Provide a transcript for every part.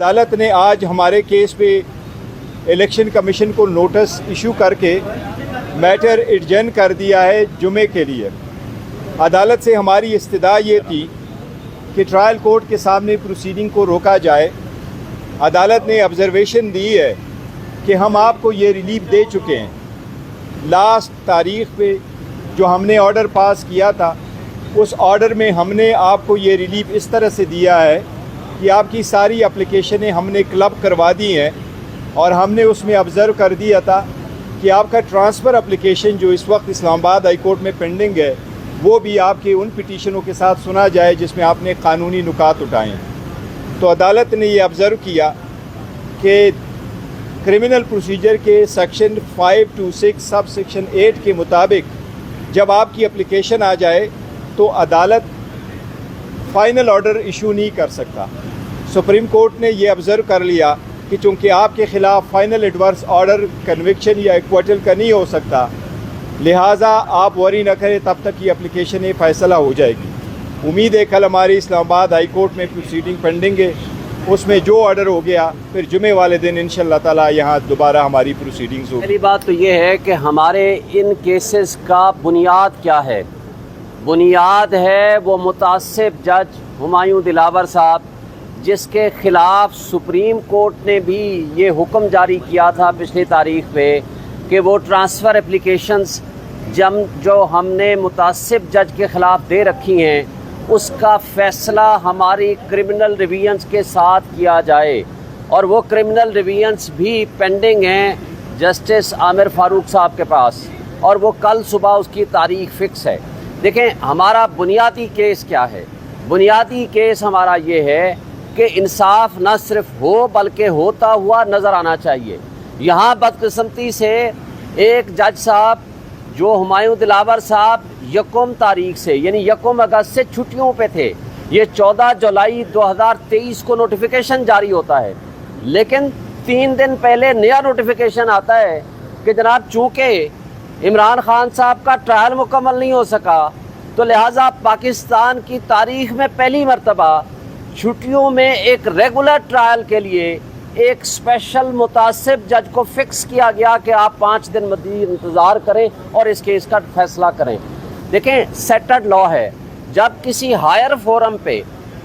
अदालत ने आज हमारे केस पे इलेक्शन कमीशन को नोटिस इशू करके मैटर एडजर्न कर दिया है जुमे के लिए। अदालत से हमारी इस्तदा ये थी कि ट्रायल कोर्ट के सामने प्रोसीडिंग को रोका जाए। अदालत ने ऑब्जर्वेशन दी है कि हम आपको ये रिलीफ दे चुके हैं। लास्ट तारीख पे जो हमने ऑर्डर पास किया था उस ऑर्डर में हमने आपको ये रिलीफ इस तरह से दिया है कि आपकी सारी एप्लीकेशनें हमने क्लब करवा दी हैं और हमने उसमें ऑब्ज़र्व कर दिया था कि आपका ट्रांसफ़र एप्लीकेशन जो इस वक्त इस्लामाबाद हाई कोर्ट में पेंडिंग है वो भी आपके उन पिटीशनों के साथ सुना जाए जिसमें आपने कानूनी नुकात उठाए हैं। तो अदालत ने ये ऑब्ज़र्व किया कि क्रिमिनल प्रोसीजर के सेक्शन 526 सब सेक्शन 8 के मुताबिक जब आपकी एप्लीकेशन आ जाए तो अदालत फ़ाइनल ऑर्डर इशू नहीं कर सकता। सुप्रीम कोर्ट ने ये ऑब्ज़र्व कर लिया कि चूँकि आपके ख़िलाफ़ फ़ाइनल एडवर्स ऑर्डर कन्विक्शन या एक्विटल का नहीं हो सकता, लिहाजा आप वरी न करें, तब तक ये एप्लीकेशन फ़ैसला हो जाएगी। उम्मीद है कल हमारी इस्लामाबाद हाई कोर्ट में प्रोसीडिंग पेंडिंग है, उसमें जो ऑर्डर हो गया फिर जुमे वाले दिन इंशाअल्लाह ताला यहाँ दोबारा हमारी प्रोसीडिंग्स होगी। पहली बात तो ये है कि हमारे इन केसेस का बुनियाद क्या है। बुनियाद है वो मुतासिब जज हुमायूं दिलावर साहब, जिसके ख़िलाफ़ सुप्रीम कोर्ट ने भी ये हुक्म जारी किया था पिछली तारीख पे कि वो ट्रांसफ़र एप्लीकेशंस जो हमने मुतासिब जज के ख़िलाफ़ दे रखी हैं उसका फ़ैसला हमारी क्रिमिनल रिवीजन्स के साथ किया जाए। और वो क्रिमिनल रिवीजन्स भी पेंडिंग हैं जस्टिस आमिर फ़ारूक साहब के पास, और वो कल सुबह उसकी तारीख फ़िक्स है। देखें, हमारा बुनियादी केस क्या है। बुनियादी केस हमारा ये है कि इंसाफ न सिर्फ हो बल्कि होता हुआ नज़र आना चाहिए। यहाँ बदकिस्मती से एक जज साहब जो हुमायूं दिलावर साहब यकम तारीख से यानी यकम अगस्त से छुट्टियों पे थे, ये 14 जुलाई 2023 को नोटिफिकेशन जारी होता है, लेकिन 3 दिन पहले नया नोटिफिकेशन आता है कि जनाब चूँकि इमरान खान साहब का ट्रायल मुकम्मल नहीं हो सका तो लिहाजा पाकिस्तान की तारीख में पहली मरतबा छुट्टियों में एक रेगुलर ट्रायल के लिए एक स्पेशल मुतासिब जज को फिक्स किया गया कि आप 5 दिन मज़ीद इंतज़ार करें और इस केस का फैसला करें। देखें, सेटल्ड लॉ है, जब किसी हायर फोरम पे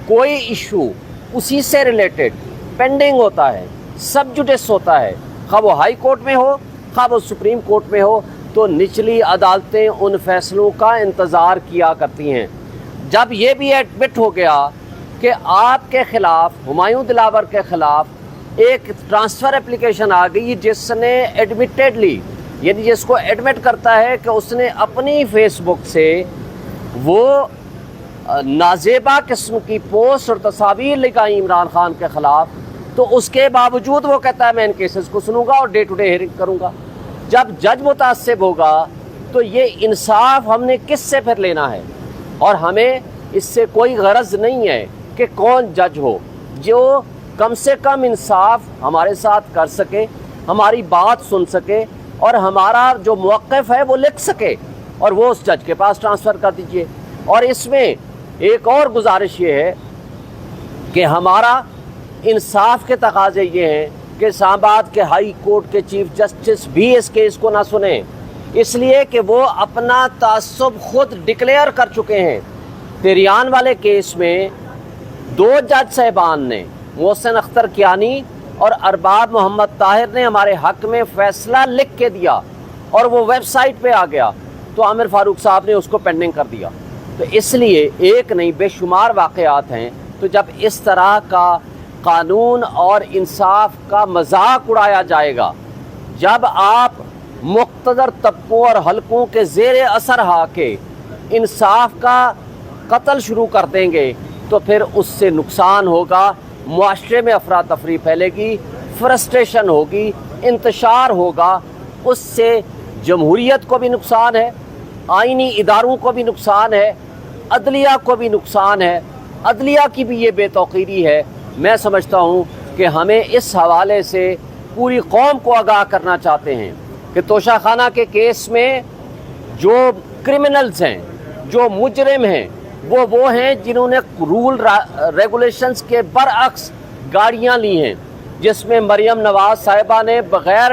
कोई इशू उसी से रिलेटेड पेंडिंग होता है, सब जुडिस होता है, खा वो हाई कोर्ट में हो खा वो सुप्रीम कोर्ट में हो, तो निचली अदालतें उन फैसलों का इंतज़ार किया करती हैं। जब ये भी एडमिट हो गया कि आपके ख़िलाफ़ हुमायूं दिलावर के ख़िलाफ़ एक ट्रांसफ़र एप्लीकेशन आ गई जिसने एडमिटेडली यानी जिसको एडमिट करता है कि उसने अपनी फेसबुक से वो नाजेबा किस्म की पोस्ट और तस्वीर लगाई इमरान खान के ख़िलाफ़, तो उसके बावजूद वो कहता है मैं इन केसेस को सुनूंगा और डे टू डे हियरिंग करूंगा। जब जज मुतासिब होगा तो ये इंसाफ हमने किससे फिर लेना है। और हमें इससे कोई गरज नहीं है कि कौन जज हो, जो कम से कम इंसाफ हमारे साथ कर सके, हमारी बात सुन सके और हमारा जो मौक़िफ़ है वो लिख सके, और वो उस जज के पास ट्रांसफ़र कर दीजिए। और इसमें एक और गुजारिश ये है कि हमारा इंसाफ के तकाज़े ये हैं कि इस्लामाबाद के हाई कोर्ट के चीफ जस्टिस भी इस केस को ना सुने, इसलिए कि वो अपना तासुब खुद डिक्लेयर कर चुके हैं। तिरियान वाले केस में 2 जज साहिबान ने, मोहसिन अख्तर कियानी और अरबाब मोहम्मद ताहिर ने हमारे हक़ में फ़ैसला लिख के दिया और वो वेबसाइट पे आ गया, तो आमिर फ़ारूक साहब ने उसको पेंडिंग कर दिया। तो इसलिए एक नहीं बेशुमार वाक़यात हैं। तो जब इस तरह का कानून और इंसाफ का मजाक उड़ाया जाएगा, जब आप मुख्तदर तबकों और हलकों के ज़ेर असर आके इंसाफ का कत्ल शुरू कर देंगे, तो फिर उससे नुकसान होगा, मुआशरे में अफरा तफरी फैलेगी, फ्रस्ट्रेशन होगी, इंतशार होगा, उससे जमहूरियत को भी नुकसान है, आइनी इदारों को भी नुकसान है, अदलिया को भी नुकसान है, अदलिया की भी ये बेतौकीरी है। मैं समझता हूँ कि हमें इस हवाले से पूरी कौम को आगाह करना चाहते हैं कि तोशा खाना के केस में जो क्रिमिनल्स हैं, जो मुजरिम हैं, वो हैं जिन्होंने रूल रेगुलेशंस के बरअक्स گاڑیاں لی ہیں جس میں مریم نواز صاحبہ نے بغیر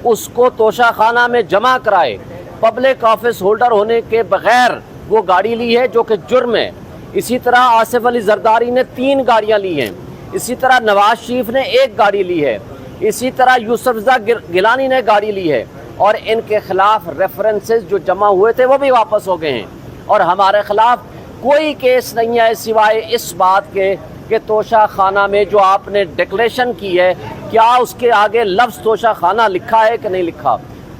اس کو توشہ خانہ میں جمع کرائے پبلک آفس ہولڈر ہونے کے بغیر وہ گاڑی لی ہے، جو کہ جرم ہے۔ اسی طرح آصف علی زرداری نے 3 گاڑیاں لی ہیں، اسی طرح نواز شریف نے 1 گاڑی لی ہے، اسی طرح یوسف رضا گیلانی نے گاڑی لی ہے، اور ان کے خلاف ریفرنسز جو جمع ہوئے تھے وہ بھی واپس ہو گئے ہیں، اور ہمارے خلاف کوئی کیس نہیں ہے سوائے اس بات کے کہ توشہ خانہ میں جو آپ نے ڈکلیریشن کی ہے کیا اس کے آگے لفظ توشہ خانہ لکھا ہے کہ نہیں لکھا۔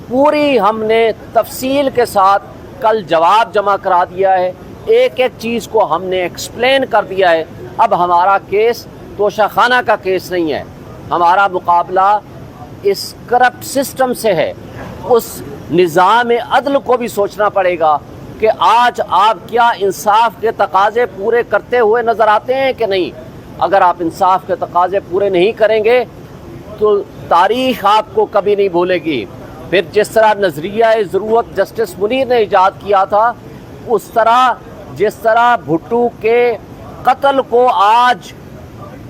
پوری ہم نے تفصیل کے ساتھ کل جواب جمع کرا دیا ہے، ایک ایک چیز کو ہم نے ایکسپلین کر دیا ہے۔ اب ہمارا کیس توشہ خانہ کا کیس نہیں ہے، ہمارا مقابلہ اس کرپٹ سسٹم سے ہے۔ اس نظام عدل کو بھی سوچنا پڑے گا کہ آج آپ کیا انصاف کے تقاضے پورے کرتے ہوئے نظر آتے ہیں کہ نہیں۔ اگر آپ انصاف کے تقاضے پورے نہیں کریں گے تو تاریخ آپ کو کبھی نہیں بھولے گی۔ پھر جس طرح نظریہ ضرورت جسٹس منیر نے ایجاد کیا تھا، اس طرح جس طرح بھٹو کے قتل کو آج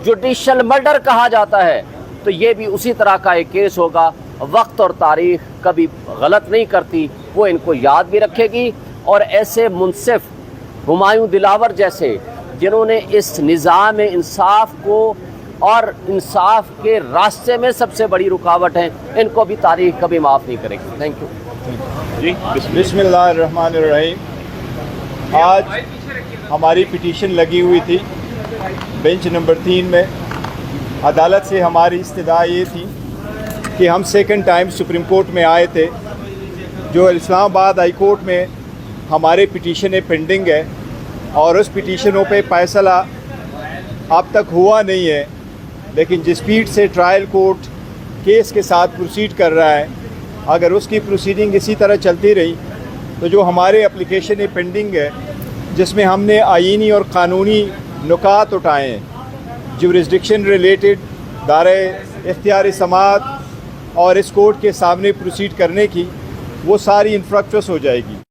جوڈیشل مرڈر کہا جاتا ہے، تو یہ بھی اسی طرح کا ایک کیس ہوگا۔ وقت اور تاریخ کبھی غلط نہیں کرتی، وہ ان کو یاد بھی رکھے گی، اور ایسے منصف ہمایوں دلاور جیسے جنہوں نے اس نظام انصاف کو اور انصاف کے راستے میں سب سے بڑی رکاوٹ ہیں، ان کو بھی تاریخ کبھی معاف نہیں کرے گی۔ تھینک یو جی بسم اللہ الرحمن الرحیم۔ آج ہماری پٹیشن لگی ہوئی تھی بینچ نمبر 3 میں۔ عدالت سے ہماری استدعا یہ تھی کہ ہم سیکنڈ ٹائم سپریم کورٹ میں آئے تھے، جو اسلام آباد ہائی کورٹ میں ہمارے پٹیشنیں پینڈنگ ہے، اور اس پٹیشنوں پہ فیصلہ اب تک ہوا نہیں ہے، لیکن جس اسپیڈ سے ٹرائل کورٹ کیس کے ساتھ پروسیڈ کر رہا ہے، اگر اس کی پروسیڈنگ اسی طرح چلتی رہی تو جو ہمارے اپلیکیشنیں پینڈنگ ہے، جس میں ہم نے آئینی اور قانونی نکات اٹھائے ہیں، جورسڈکشن ریلیٹڈ، دائرہ اختیار سماعت اور اس کورٹ کے سامنے پروسیڈ کرنے کی، وہ ساری انفرکچوس ہو جائے گی۔